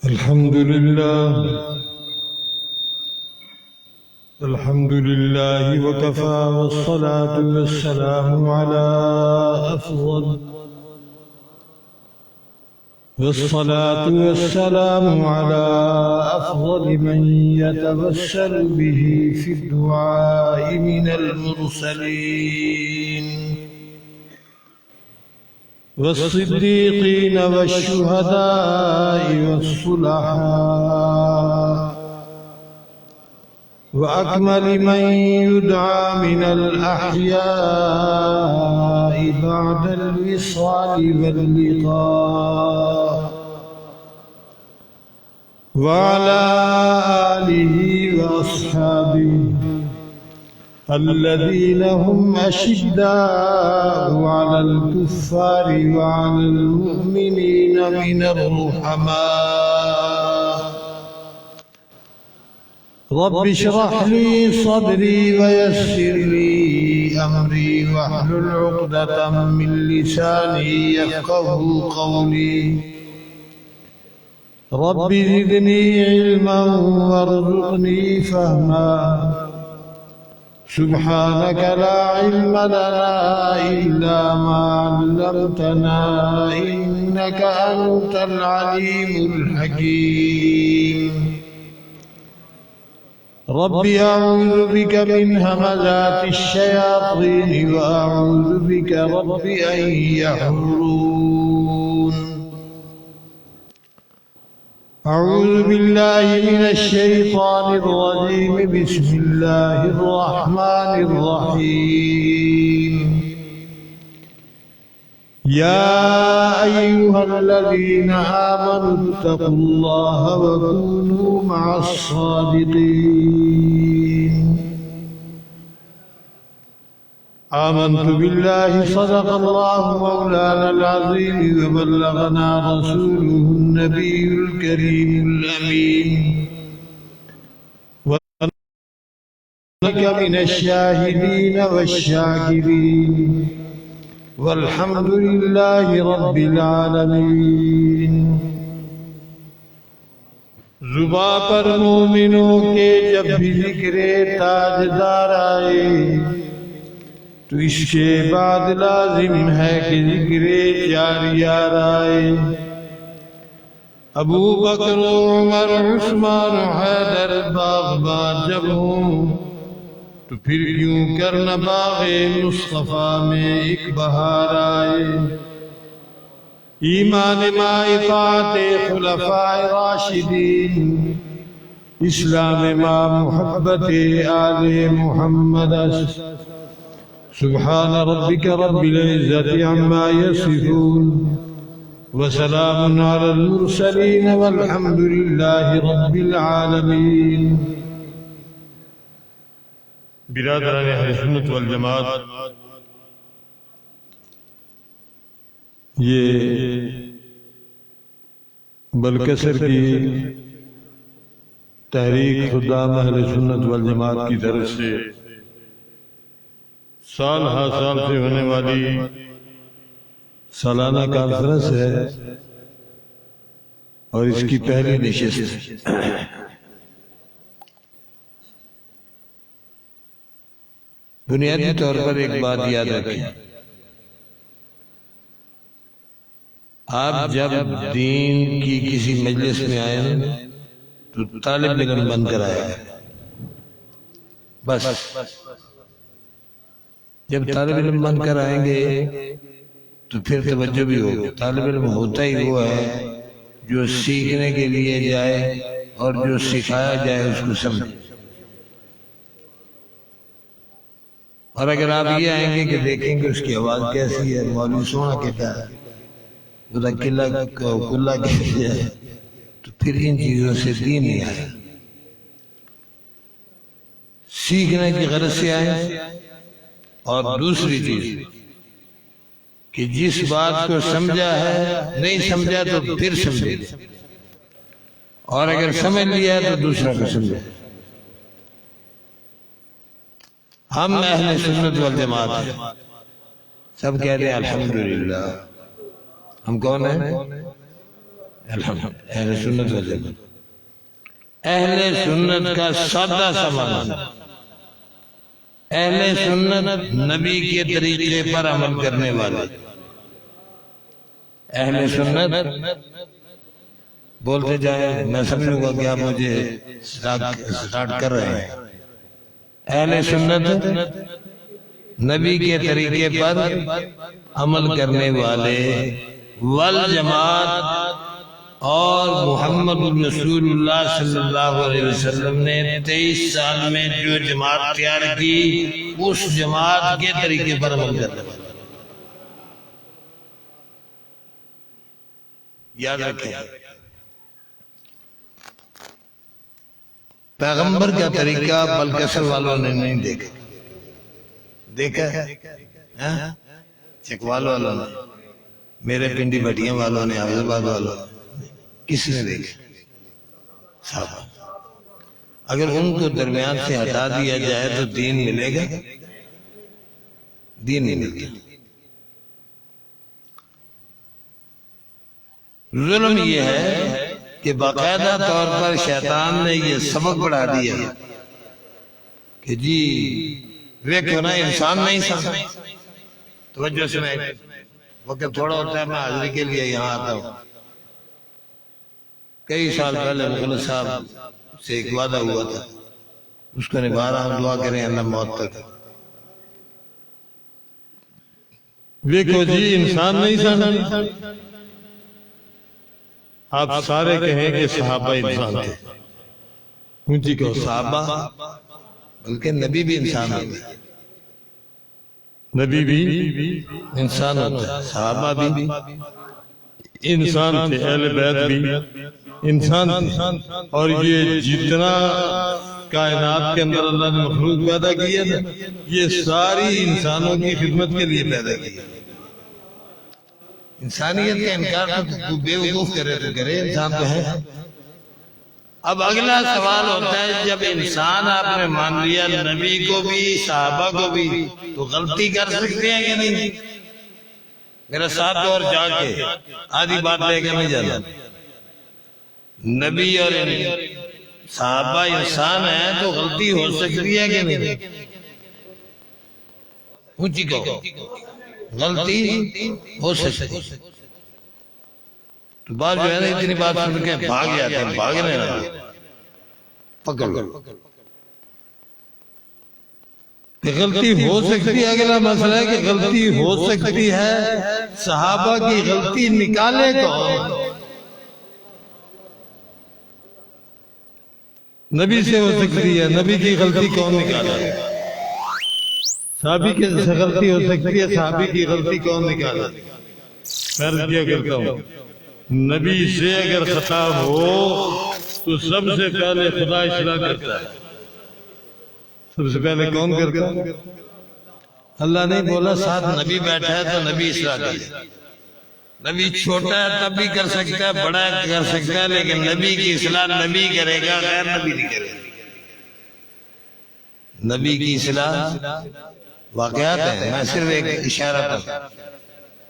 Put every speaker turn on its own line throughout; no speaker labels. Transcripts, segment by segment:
الحمد لله وكفى والصلاة والسلام على أفضل من يتوسل به في الدعاء من المرسلين والصديقين والشهداء والصلحاء وأكمل من يدعى من الأحياء بعد الوصال واللقاء وعلى آله وأصحابه الذين هم أشداء على الكفار وعلى المؤمنين من الرحماء رب اشرح لي صدري ويسر لي أمري واحلل عقدة من لساني يفقهوا قولي رب زدني علما وارزقني فهما سبحانك لا علم لنا إلا ما علمتنا إنك أنت العليم الحكيم رب أعوذ بك من همزات الشياطين وأعوذ بك رب أن يحضرون أعوذ بالله من الشيطان الرجيم بسم الله الرحمن الرحيم يا أيها الذين آمنوا اتقوا الله وكونوا مع الصادقين آمنت بالله صدق الله مولانا العظيم وبلغنا رسوله النبي الكريم الأمين ونك من الشاهدين والشاكرين والحمد لله رب العالمین۔ زباں پر مومنوں کے جب بھی ذکر تاجدار آئے تو اس کے بعد لازم ہے کہ ذکر جاریار آئے۔ ابو بکر عمر عثمان حیدر باغبان جب ہوں تو پھر کیوں کرنا باغ مصطفیٰ میں ایک بہار آئے۔ ایمان ما اطاعت خلفاء راشدین، اسلام ما محبت آل محمد۔ سبحان ربك رب العزة عما يصفون وسلام على المرسلين والحمد لله رب العالمين۔ برادران اہل سنت والجماعت، یہ بلکسر کی تحریک خدام اہل سنت والجماعت کی طرف سے سال ہر سال سے ہونے والی سالانہ کانفرنس ہے اور اس کی پہلی نشست ہے۔ بنیادی طور پر ایک بات یاد رکھیں، آپ جب دین کی کسی مجلس میں آئیں تو طالب علم بن کر آئے، بس جب طالب علم بن کر آئیں گے تو پھر توجہ بھی ہوگی۔ طالب علم ہوتا ہی وہ ہے جو سیکھنے کے لیے جائے اور جو سکھایا جائے اس کو سمجھے۔ اور اگر آپ یہ آئیں گے کہ دیکھیں گے اس کی آواز کیسی ہے، مولوی سونا کہتا ہے، کلا کہتا ہے، تو پھر ان چیزوں سے دین نہیں آئے۔ سیکھنے کی غرض سے آئیں، اور دوسری چیز کہ جس بات کو سمجھا ہے نہیں سمجھا تو پھر سمجھے، اور اگر سمجھ لیا تو دوسرا کو سمجھے۔ ہم اہل سنت والجماعت ہیں، سب کہہ رہے ہیں الحمدللہ۔ ہم کون ہیں؟ اہل سنت والجماعت، اہل سنت کا سادہ سا معنی، اہل سنت نبی کے طریقے پر عمل کرنے والے، اہل سنت بولتے جائیں میں سمجھوں گا کہ آپ مجھے سٹارٹ کر رہے ہیں۔ اہل سنت نبی کے طریقے پر عمل کرنے والے، والجماعت اور محمد رسول اللہ صلی اللہ علیہ وسلم نے 23 سال میں جو جماعت تیار کی اس جماعت کے طریقے پر عمل کرنے والے، یاد رکھیں پیغمبر کا طریقہ بلکسر والوں نے نہیں دیکھا ہے، چکوال والوں نے، میرے پنڈی بٹیاں والوں نے، حافظ آباد والوں نے، کس نے دیکھا؟ صحابہ۔ اگر ان کو درمیان سے ہٹا دیا جائے تو دین ملے گا؟ دین نہیں ملتا۔ ظلم یہ ہے کہ باقاعدہ طور پر شیطان نے یہ سبق بڑھا دیا کہ جی ویکھو نا انسان نہیں سن۔ توجہ سنیں، وقت تھوڑا ہوتا ہے، میں حاضری کے لیے یہاں آتا ہوں۔ کئی سال پہلے مغلق صاحب سے ایک وعدہ ہوا تھا، اس کو نبھا رہا ہوں، دعا کریں اللہ موت تک۔
ویکھو جی انسان نہیں سن، آپ سارے کہیں کہ صحابہ انسان تھے، اونچی کہو
صحابہ بلکہ نبی بھی انسان ہوتا ہے،
نبی بھی
انسان ہوتا ہے، صحابہ بھی
انسان تھے، اہل بیت بھی انسان تھے، اور یہ جتنا کائنات کے اندر اللہ نے مخلوق پیدا کیا تھا یہ ساری انسانوں کی خدمت کے لیے پیدا کی۔
انسانیت کا انکار تو بے وقوف کرے تو کرے، انسان تو ہے۔ اب اگلا سوال ہوتا ہے جب انسان آپ نے مان لیا نبی کو بھی صحابہ کو بھی تو غلطی کر سکتے ہیں کہ نہیں؟ میرا ساتھ اور جا کے آدھی بات لے کے نہیں جانا، نبی اور صحابہ انسان ہیں تو غلطی ہو سکتی ہے کہ نہیں؟ اونچی کہو، غلطی ہو سکتی۔ تو بات جو ہے نا اتنی بات سن کے بھاگ جاتے ہیں، بھاگنے نہ پکڑ لو۔
غلطی ہو سکتی ہے، اگلا مسئلہ ہے کہ غلطی ہو سکتی ہے،
صحابہ کی غلطی نکالے کون؟
نبی سے ہو سکتی ہے، نبی کی غلطی کون نکالے؟ صحابی کی غلطی ہو سکتی ہے، صحابی کی غلطی کون نکالے؟ میں کیا کرتا ہوں، نبی سے اگر خطا ہو تو سب سے پہلے خدا اصلاح کرتا ہے۔ سب سے پہلے کون کرتا ہے؟
اللہ نہیں بولا ساتھ نبی بیٹھا ہے تو نبی اصلاح کرے۔ نبی چھوٹا ہے تب بھی کر سکتا ہے، بڑا ہے کر سکتا ہے، لیکن نبی کی اصلاح نبی کرے گا، غیر نبی نہیں کرے گا۔ نبی کی اصلاح واقعات ہیں، میں صرف ایک اشارہ پر۔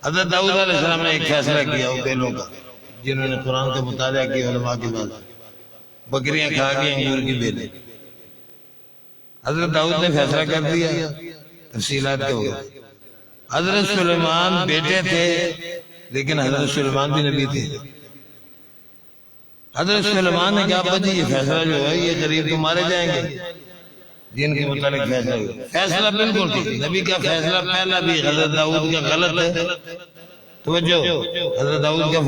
حضرت داؤد علیہ السلام نے ایک فیصلہ کیا وہ بیلوں کا، جنہوں نے قرآن کا مطالعہ کیا علماء کے بعد، بکریاں کھا گئی انگور کی بیلیں۔ حضرت داؤد نے فیصلہ کر دیا، تفصیلات کے ہو گئے۔ حضرت سلیمان بیٹے تھے لیکن حضرت سلیمان بھی نبی تھے۔ حضرت سلیمان نے کہا ابا جی یہ فیصلہ جو ہے یہ غریب تو مارے جائیں گے، جن کے متعلق فیصلہ ہوا۔ فیصلہ بالکل ٹھیک، نبی کا فیصلہ پہلا بھی حضرت داؤد کا غلط ہے۔ توجہ، حضرت داؤد کا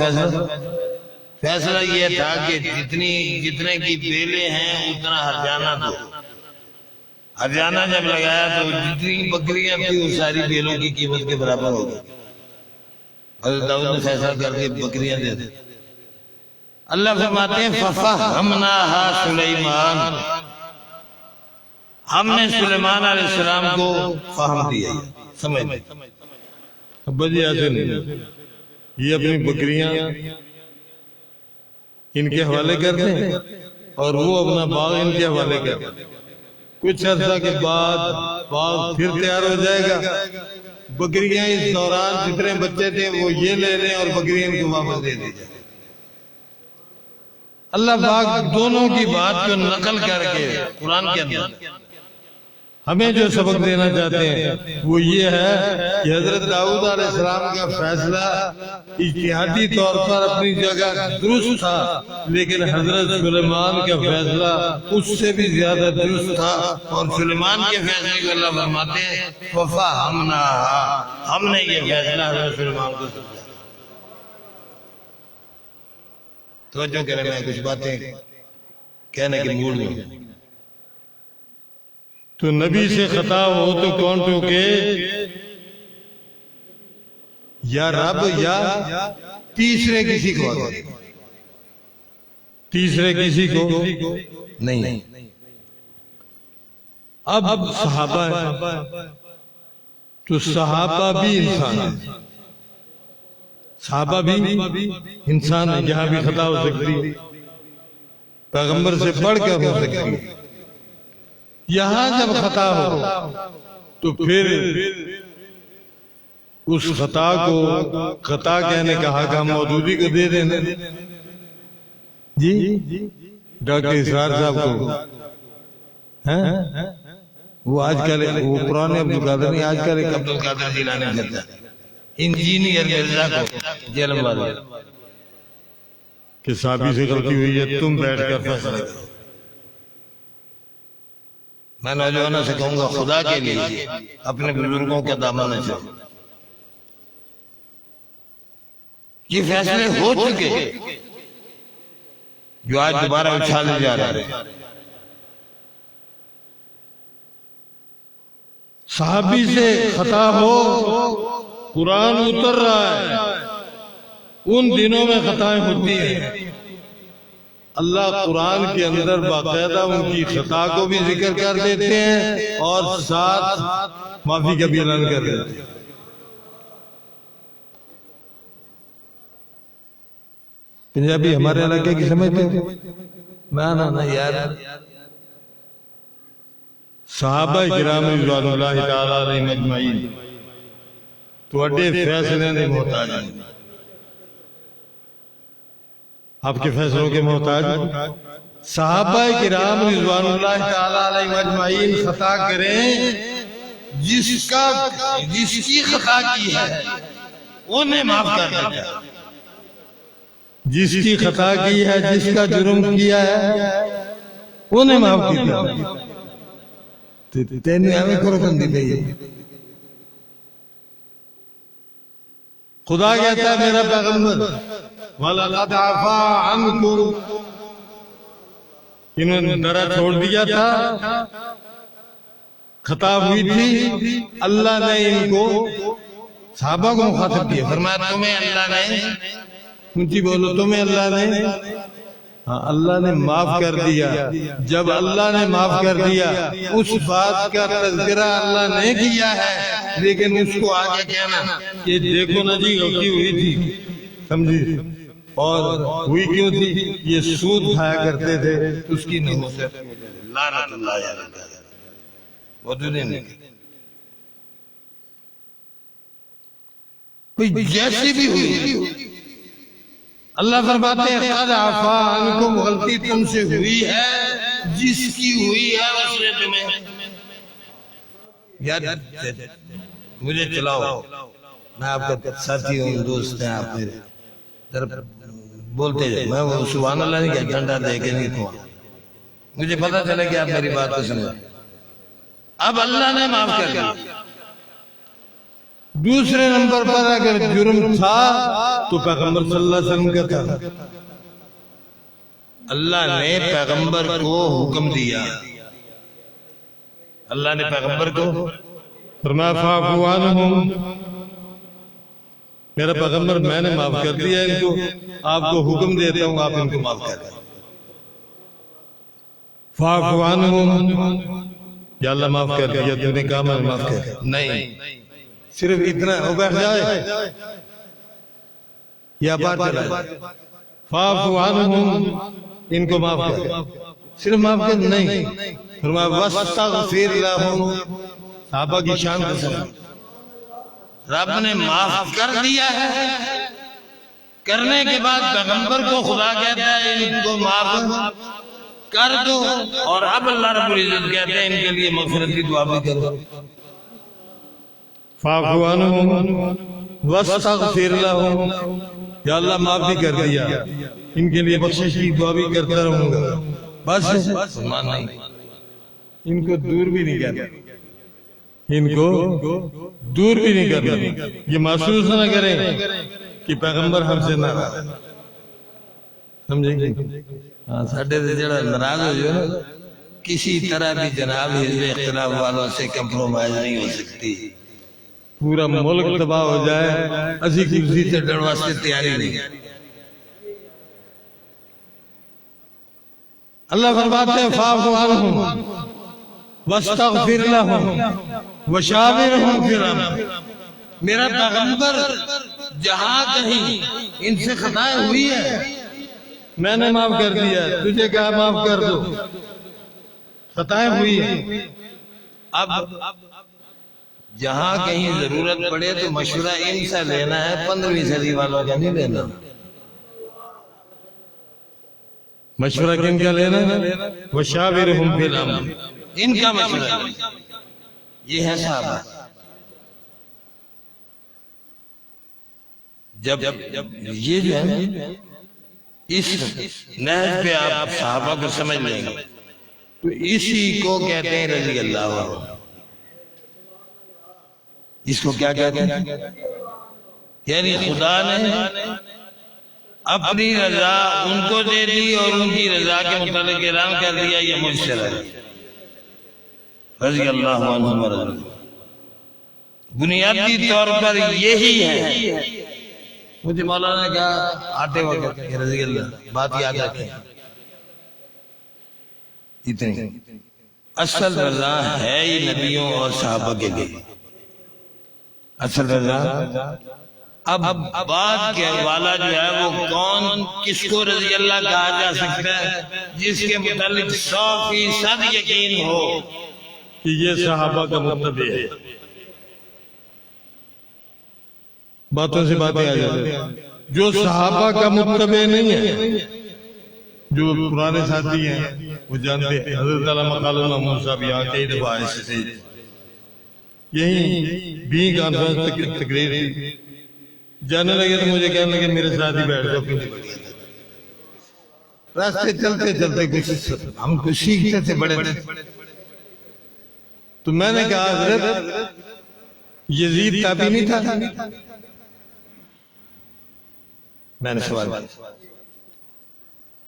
فیصلہ یہ تھا کہ جتنے کی بیلیں ہیں اتنا ہرجانہ دو۔ ہرجانہ جب لگایا تو جتنی بکریاں تھیں وہ ساری بیلوں کی قیمت کے برابر ہو گئی۔ حضرت داؤد نے فیصلہ کر کے بکریاں دے دی۔ اللہ فرماتے ہیں فَفَهَّمْنَاهَا سُلَيْمَانَ، ہم نے سلیمان علیہ السلام کو فہم دیا، سمجھ لیں۔
ابا جی ایسے نہیں، یہ اپنی بکریاں ان کے حوالے کرتے ہیں اور وہ اپنا باغ ان کے حوالے کرتے ہیں۔ کچھ عرصہ کے بعد باغ پھر تیار ہو جائے گا، بکریاں اس دوران جتنے بچے تھے وہ یہ لے لیں اور بکریاں ان کو واپس دے دی جائے۔
اللہ پاک دونوں کی بات کو نقل کر کے قرآن کے اندر
ہمیں جو سبق دینا چاہتے ہیں وہ یہ ہے کہ حضرت داؤد علیہ السلام کا فیصلہ اجتہادی طور پر اپنی جگہ درست تھا، لیکن حضرت سلیمان کا فیصلہ اس سے بھی زیادہ درست تھا،
اور سلیمان کے فیصلے کو اللہ فرماتے ہیں فَفَهَمْنَاهَا، ہم نے یہ فیصلہ حضرت سلیمان کو سمجھا۔ توجہ کریں، میں کچھ باتیں کہنے کے موڈ میں ہوں۔
تو نبی سے خطا ہو تو کون ٹوکے؟
یا رب یا تیسرے کسی کو،
تیسرے کسی کو
نہیں۔
اب صحابہ ہیں تو صحابہ بھی انسان ہیں، صحابہ بھی انسان ہیں، یہاں بھی خطا ہو سکتی ہے، پیغمبر سے بڑھ کر ہو سکتی ہے۔ یہاں جب خطا ہو تو پھر اس خطا کو خطا کہنے کا حق ہم مودودی کو دے دینا۔ جی ڈاکٹر اسرار صاحب کو وہ آج کل وہ پرانے عبدالقادر نہیں، آج کل ایک
عبدالقادر جیلانی چلتا ہے، انجینئر مرزا کو جیلم والے
کہ صحابی سے غلطی ہوئی ہے، تم بیٹھ کر فیصلہ کرو۔
میں نوجوانوں سے کہوں گا خدا کے لیے اپنے بزرگوں کے دامن میں چلو، یہ فیصلے ہو چکے جو آج دوبارہ اچھالے جا رہے ہیں۔
صحابی سے خطا ہو، قرآن اتر رہا ہے، ان دنوں میں خطائیں ہوتی ہیں، اللہ قرآن کے اندر باقاعدہ ان کی خطا کو بھی ذکر کر دیتے ہیں اور ساتھ معافی کا بھی اعلان کر دیتے ہیں۔
پنجابی ہمارے علاقے کی سمجھتے ہو؟ نا یار،
صحابہ کرام رضوان اللہ تعالیٰ علیہم اجمعین تواڈے فیصلے دے محتاج ہیں، آپ کے فیصلوں کے محتاج۔ صحابہ کرام رضوان اللہ تعالیٰ علیہم اجمعین خطا کریں،
جس کی خطا کی ہے انہیں معاف کر دیتا ہے،
جس کی خطا کی ہے، جس کا جرم کیا ہے انہیں معاف کیا۔
تینوں ہمیں کو رکن دی گئی ہے۔
خدا کہتا ہے میرا پیغمبر وَلَقَدْ عَفَا عَنْكُمْ، انہوں نے ڈرا چھوڑ دیا تھا، خطا ہوئی تھی، اللہ نے ان کو
صحابہ کو مخاطب کیا، فرمایا تمہیں اللہ نے،
اونچی بولو، تمہیں اللہ نے، ہاں اللہ نے معاف کر دیا۔ جب اللہ نے معاف کر دیا اس بات کا تذکرہ اللہ نے کیا ہے، لیکن اس کو آگے کہنا کہ دیکھو نا جی غلطی ہوئی تھی، سمجھی، اور ہوئی کیوں تھی؟ یہ سود کھایا کرتے تھے،
اس کی نحوست لعنت اللہ علیہ وہ دنیا نہیں کوئی جیسی بھی ہوئی، اللہ فرماتے ہیں قد عفا عنکم، غلطی تم سے ہوئی ہے، جس کی ہوئی ہے اس نے تمہیں، یار مجھے چلاؤ، میں آپ کا ساتھی ہوں، دوست ہیں آپ میرے، بولتے جائے، میں وہ سبحان اللہ نہیں کہا، ڈنڈا دے کے نہیں کھوا، مجھے پتا چلا کہ آپ میری بات کو سمجھیں۔ اب اللہ نے معاف کر دیا۔
دوسرے نمبر پر اگر جرم تھا تو پیغمبر صلی اللہ علیہ وسلم کا تھا،
اللہ نے پیغمبر کو حکم دیا، اللہ نے پیغمبر کو
فرمایا فاعفوا عنہم، میرا پیغمبر میں نے معاف کر دیا ان کو، آپ کو حکم دیتا ہوں آپ ان کو معاف کر دیں۔ فاعفوا عنہم، یا اللہ معاف کر دیا، تو نے کہا میں معاف کر دیا،
نہیں،
صرف اتنا ہو بیٹھ جائے یا بات چلا جائے، فاعفوا عنہم، ان کو معاف کر دیں، صرف معاف کر نہیں، فرمایا واستغفر لہم، صحابہ کی شان کا سلام،
رب نے معاف کر دیا ہے کرنے کے بعد پیغمبر کو خدا کہتا ہے ان کو معاف کر دو، اور اب اللہ رب العزت کہتے ہیں ان کے لیے مغفرت کی دعا بھی کرو۔
فاعف عنہم واستغفر لہم، یا اللہ معاف بھی کر دیا، ان کے لیے بخشش کی دعا بھی کرتا رہوں گا۔ بس
مان نہیں،
ان کو دور بھی نہیں کرنا، ان کو دور بھی نہیں کرنا، یہ محسوس نہ کریں کہ پیغمبر ہم سے ناراض ہے، سمجھیں گے؟
ہاں ساڈے تے جڑا ناراض ہو جائے نا، کسی طرح بھی جناب حزب اختلاف والوں سے کمپرومائز نہیں ہو سکتی،
پورا ملک تباہ ہو جائے، اسی کرسی سے
ڈر واسطے تیاری نہیں۔
اللہ فرماتے ہیں فاعف عنہم واستغفر لہم وشاورہم فی الامر،
میرا پیغمبر جہاں کہیں ان سے خطائیں ہوئی ہے
میں نے معاف کر دیا، تجھے کہا معاف کر دو، خطائیں ہوئی ہیں۔
اب جہاں کہیں ضرورت پڑے تو مشورہ ان سے لینا ہے، 15ویں صدی والوں کا نہیں لینا۔
مشورہ کن کا لینا ہے؟ وشاورہم فی الامر،
ان کا مشورہ یہ ہے صحابہ۔ جب یہ جو ہے اس نہج پہ آپ صحابہ کو سمجھ لیں گے تو اسی کو کہتے ہیں رضی اللہ عنہ۔ اس کو کیا کہتے ہیں؟ یعنی خدا نے اپنی رضا ان کو دے دی اور ان کی رضا کے متعلق اعلان کر دیا یہ مجھ سے رضی اللہ عنہ مرضی۔ بنیادی طور پر یہی ہے۔ مجھے مولانا نے کہا آتے وقت کہ رضی اللہ بات یاد رکھیں، اتنی اصل رضا ہے ہی نبیوں اور صحابہ کے لیے اصل رضا۔ اب بات کے والا جو ہے وہ کون کس کو رضی اللہ کہا جا سکتا ہے؟ جس کے متعلق 100% یقین ہو
کہ یہ صحابہ کا متبع ہے، باتوں سے باتیں آ جاتی ہیں۔ جو صحابہ کا متبع نہیں ہے، جو پرانے ساتھی ہیں وہ جانتے ہیں، حضرت علامہ قالم موسیٰ بھی یہاں کئی دفعہ ایسے تھے، یہیں بھی کانفرنس تقریر تھی، جانے لگے تو مجھے کہنے لگے میرے ساتھ ہی بیٹھ جاؤ، راستے چلتے چلتے کچھ
ہم کچھ سیکھتے تھے بڑے
تو میں نے کہا حضرت یزید تابعی نہیں تھا؟
میں نے سوال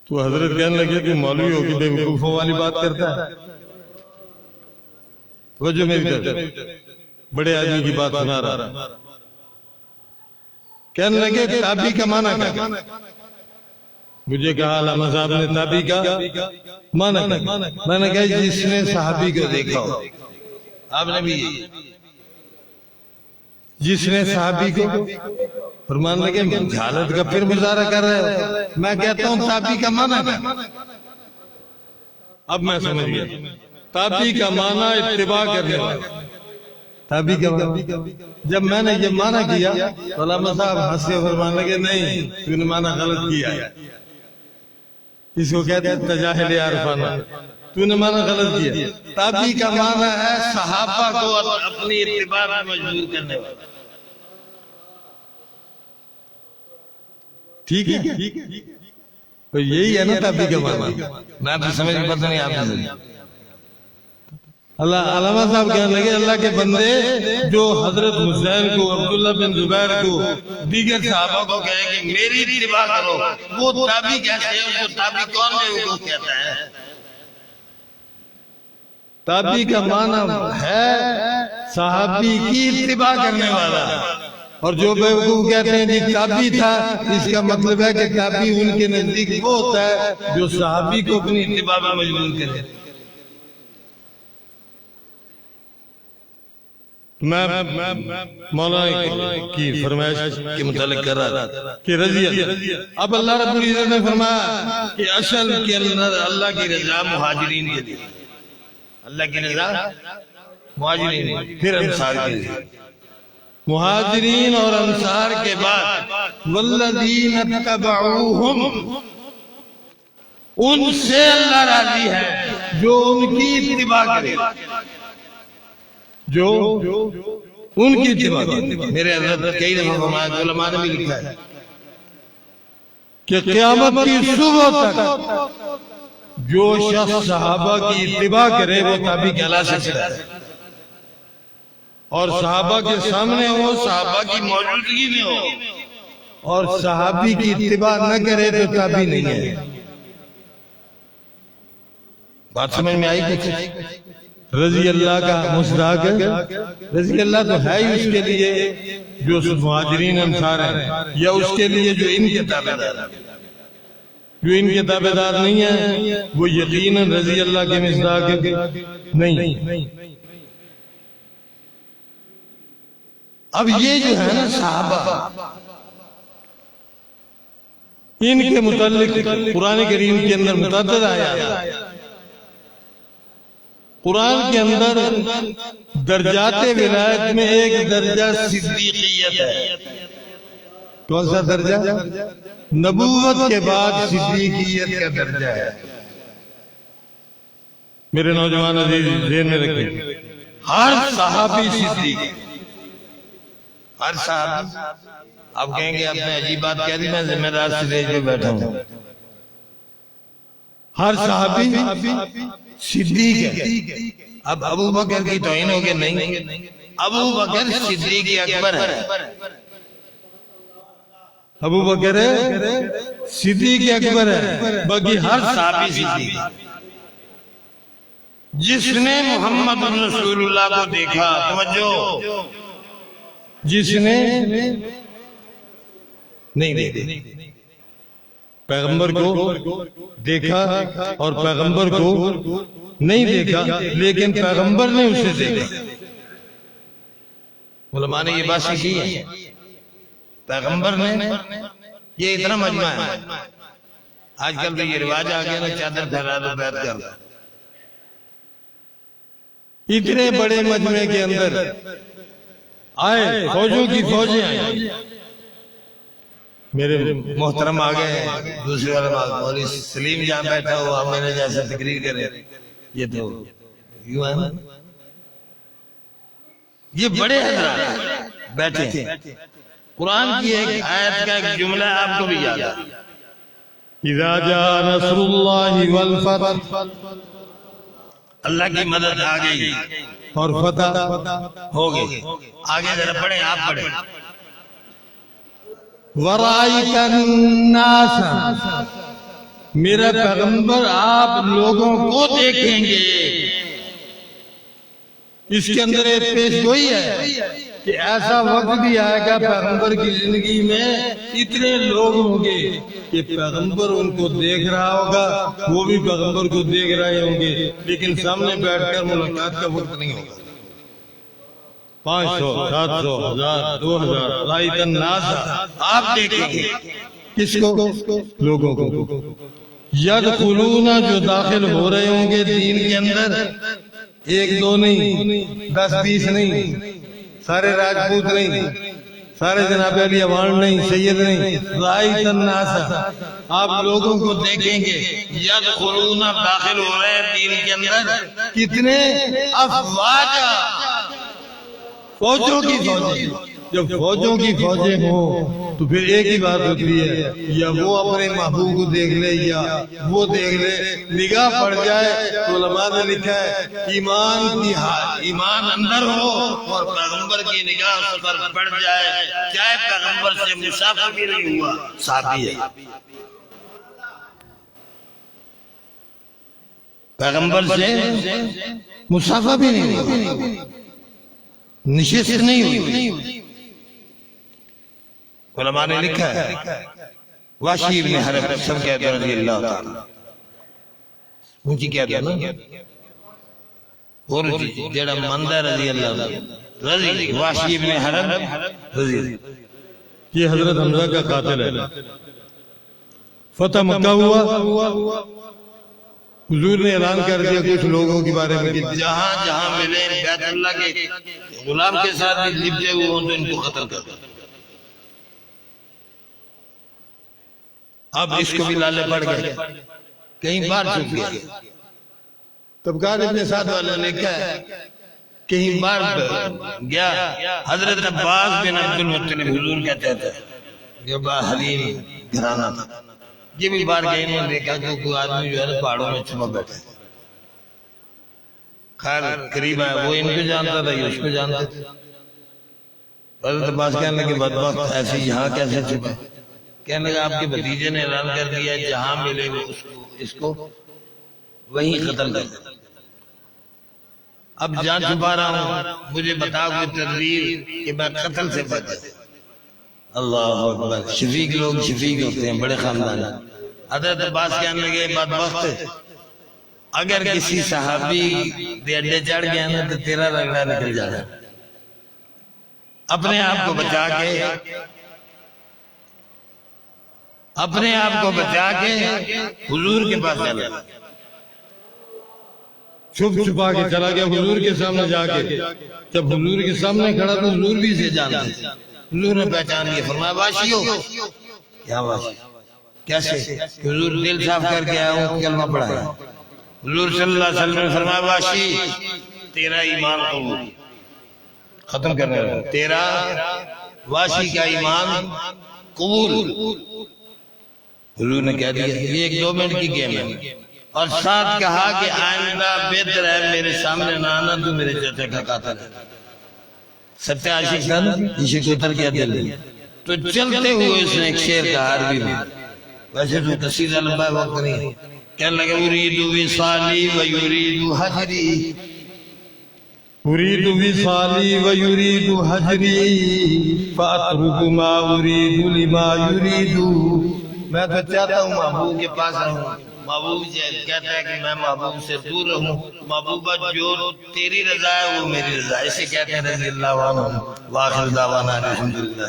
تو حضرت کہنے لگے کہ مولوی ہو کہ بے وقوفوں والی بات کرتا ہے، توجہ میری طرف، بڑے آدمی کی بات سنا رہا، کہنے لگے تابعی کا معنی کیا؟ مجھے کہا علامہ صاحب نے تابعی کا معنی کیا؟ میں نے کہا جس نے صحابی کو دیکھا ہو،
آپ نے بھی
جس نے صحابی کو فرمان لگے جہالت کا پھر مظاہرہ کر رہے ہو، میں کہتا ہوں تابعی کا معنی کیا؟ اب میں سمجھ گیا، تابعی کا معنی اتباع کرنے والا، تابعی کا معنی۔ جب میں نے یہ معنی کیا تو علامہ صاحب ہنس کے فرمان لگے نہیں تو نے معنی غلط کیا ہے، اس کو کہتے ہیں تجاہل عارفانہ، تو نے معنی غلط کیا۔
تابعی کا معنی ہے صحابہ کو اپنی اتباع میں مجبور کرنے والا۔
ٹھیک ہے، تو یہی ہے نا تابعی کا معنی۔
میں تو سمجھ پتہ نہیں آپ نے
اللہ علامہ صاحب کہنے لگے اللہ کے بندے جو حضرت حسین کو، عبداللہ بن زبیر کو،
دیگر صحابہ کو کہے کہ میری اتباع کرو، وہ تابعی کہتے ہیں، اس کو تابعی کون ہے وہ کہتا ہے؟
تابعی کا معنی ہے صحابی کی اتباع کرنے والا، اور جو بیوقوف کہتے ہیں جی تابعی تھا، اس کا مطلب ہے کہ تابعی ان کے نزدیک وہ ہوتا ہے جو صحابی کو اپنی
اتباع میں مجبور کرے۔
میں مولانا کی فرمائش کے متعلق کر رہا تھا کہ رضی اللہ، اب اللہ رب العزت نے فرمایا
کہ اصل کے اندر اللہ کی رضا مہاجرین کے لیے، اللہ کی رضا مہاجرین پھر انصار کے لیے، مہاجرین اور انصار کے بعد والذین اتبعوہم، ان سے اللہ راضی ہے جو ان کی اتباع کرے، جو ان کی اتباع کرے۔ میرے حضرت کئی دفعہ فرمایا، علماء نے بھی لکھا ہے کہ قیامت کی صبح تک جو شخص صحابہ کی اتباع کرے وہ تابعی کہلا سکتا ہے، اور صحابہ کے سامنے ہو، صحابہ کی موجودگی میں ہو، اور صحابی کی اتباع نہ کرے تو تابعی نہیں ہے۔ بات سمجھ میں آئی کہ رضی اللہ کا مصداق ہے؟ رضی اللہ تو ہے ہی اس کے لیے جو مہاجرین انصار ہیں، یا اس کے لیے جو ان کے تابع دار ہیں۔ جو ان کے تابع دار نہیں ہیں وہ یقیناً رضی اللہ کے مصداق نہیں۔ اب یہ جو ہے نا صحابہ، ان کے متعلق قرآن کریم کے اندر متعدد آیات، قرآن کے اندر درجات ولایت میں ایک درجہ صدیقیت ہے۔ کون سا درجہ؟ نبوت کے بعد صدیقیت کا درجہ ہے۔ میرے نوجوان عزیز ذہن میں رکھیں، ہر صحابی صدیق، ہر صحابی۔ اب کہیں گے آپ نے عجیب بات کہہ دی، میں ذمہ دار اسٹیج پہ بیٹھا ہوں۔ ہر صحابی صدیق ہے۔ اب ابو بکر کی توہین ہوگی؟ نہیں، ابو بکر صدیق اکبر ہے۔ ابو بکر صدیق اکبر ہے، باقی ہر صحابی صدیق ہے۔ جس نے محمد رسول اللہ کو دیکھا، توجہ، جس نے نہیں دیکھا، پیغمبر کو دیکھا اور پیغمبر کو نہیں دیکھا لیکن پیغمبر نے اسے دیکھا۔ علماء نے یہ بات سیکھی ہے، پیغمبر نے، یہ اتنا مجمع ہے۔ آج کل بھی یہ رواج آ گیا نا، چادر پھیلا دو بیعت کر دو۔ اتنے بڑے مجمع کے اندر آئے، فوجوں کی فوجیں آئیں، میرے محترم آگئے، دوسرے والا مولوی سلیم جہاں بیٹھا ہوا، میں نے جیسے تقریر کرے، یہ تو یوں ہے نا، یہ بڑے حضرات بیٹھے۔ قرآن کی ایک آیت کا ایک جملہ آپ کو بھی یاد ہے، اذا جاء نصر اللہ والفتح، اللہ کی مدد آ گئی اور فتح ہو گئی۔ آگے ذرا پڑھیں، آپ پڑھیں، وَرَأَيْتَ النَّاسَ، میرا پیغمبر آپ لوگوں کو دیکھیں گے۔ اس کے اندر ایک پیش گوئی ہے کہ ایسا وقت بھی آئے گا پیغمبر کی زندگی میں، اتنے لوگ ہوں گے کہ پیغمبر ان کو دیکھ رہا ہوگا، وہ بھی پیغمبر کو دیکھ رہے ہوں گے، لیکن سامنے بیٹھ کر ملاقات کا وقت نہیں ہوگا۔ 500، 700، 1000، 2000، رأیت الناس، آپ دیکھیں گے کس کو؟ لوگوں کو۔ یدخلون، جو داخل ہو رہے ہوں گے دین کے اندر، 1 2 نہیں، 10 20 نہیں، سارے راجپوت نہیں، سارے جناب علی اوان نہیں، سید نہیں، رأیت الناس، آپ لوگوں کو دیکھیں گے، یدخلون، داخل ہو رہے ہیں دین کے اندر، کتنے؟ افواجا، فوجوں کی فوجیں۔ جب فوجوں کی فوجیں ہوں تو پھر ایک ہی بات ہوتی ہے، یا وہ اپنے محبوب کو دیکھ لے یا وہ دیکھ لے، نگاہ پڑ جائے تو علماء نے لکھا ہے ایمان کی حال، ایمان اندر ہو اور پیغمبر کی نگاہ اس پر پڑ جائے، چاہے پیغمبر سے مسافہ بھی نہیں ہوا، صحابی ہے۔ پیغمبر سے مسافہ بھی نہیں ہوا، نشست نہیں ہوئی۔ علماء نے لکھا ہے، وحشی بن حرب، سب کہتے ہیں رضی اللہ تعالیٰ، اونچی کہتے ہیں نا، اور جڑا مندہ رضی اللہ رضی، وحشی بن حرب رضی، یہ حضرت حمزہ کا قاتل ہے۔ فتح مکہ ہوا،
حضور نے اعلان کر دیا کچھ لوگوں کے بارے میں کہ
جہاں جہاں ملے بیت اللہ کے غلام کے ساتھ بھی لپٹے ہوئے ہوں تو ان کو قتل کر دو۔ اب اس کو بھی لالے پڑ گئے، کہیں بار چھپ گیا۔
طبقات ابن سعد
والا لکھا ہے کہیں بار گیا، حضرت عباس بن عبد المطلب حضور کہتے تھے یہ با حلیم گھرانہ تھا، یہ بھی بار گئے، انہوں نے دیکھا کہ کوئی آدمی جو ہے پہاڑوں میں چھپا بیٹھا ہے۔ خیر قریب ہے، وہ ان کو جانتا تھا، یہ اس کو جانتا تھا۔ حضرت عباس کہنے لگے بدبخت ایسی یہاں کیسے چھپا؟ کہنے لگا آپ کے بھتیجے نے اعلان کر دیا جہاں ملے وہ اس کو وہیں قتل کر دو۔ اب جان چھپا رہا ہوں، مجھے بتاؤ کوئی تدبیر کہ میں قتل سے بچ جاؤں۔ اللہ اکبر، شفیق لوگ شفیق ہوتے ہیں، بڑے خاندان۔ حضرت عباس کہنے لگے بدبخت اگر کسی صحابی دے اڈے چڑھ گیا نا تو تیرا رگڑا نکل جانا، اپنے آپ کو بچا کے حضور کے پاس چلا،
چھپ چھپا کے چلا گیا حضور کے سامنے جا کے۔ جب حضور کے سامنے کھڑا تو حضور بھی اسے جانتے،
حضور نے پہچان لیا، فرمایا واشی ہو؟ کیا واشی؟ کیسے؟ حضور دل صاف کر کے آیا ہوں، کلمہ پڑھایا۔ حضور صلی اللہ علیہ وسلم نے فرمایا واشی تیرا ایمان قبول، ختم کرنے لگا، تیرا واشی کا ایمان قبول۔ حضور نے کہہ دیا یہ ایک 2 منٹ کی گیم ہے، اور ساتھ کہا کہ آئندہ بہتر ہے میرے سامنے نہ آنا، تو میرے چچا کا قاتل ہے۔ سچا عاشق تھا نا، عشق کو اتر کیا دل میں، تو چلتے ہوئے اس نے ایک شعر کہا عربی میں، ویسے تو قصیدہ لمبا وقت نہیں، کہنے لگا اريد وصالي ويريد هجري،
اريد وصالي ويريد هجري فاترك ما اريد لما يريد۔
میں تو چاہتا ہوں محبوب کے پاس رہوں، محبوب کہتا ہے کہ میں محبوب سے دور رہوں، محبوبہ جو تیری رضا ہے وہ میری رضا ہے، اسے کہتے ہیں رضی اللہ عنہ۔ وآخر دعوانا الحمدللہ۔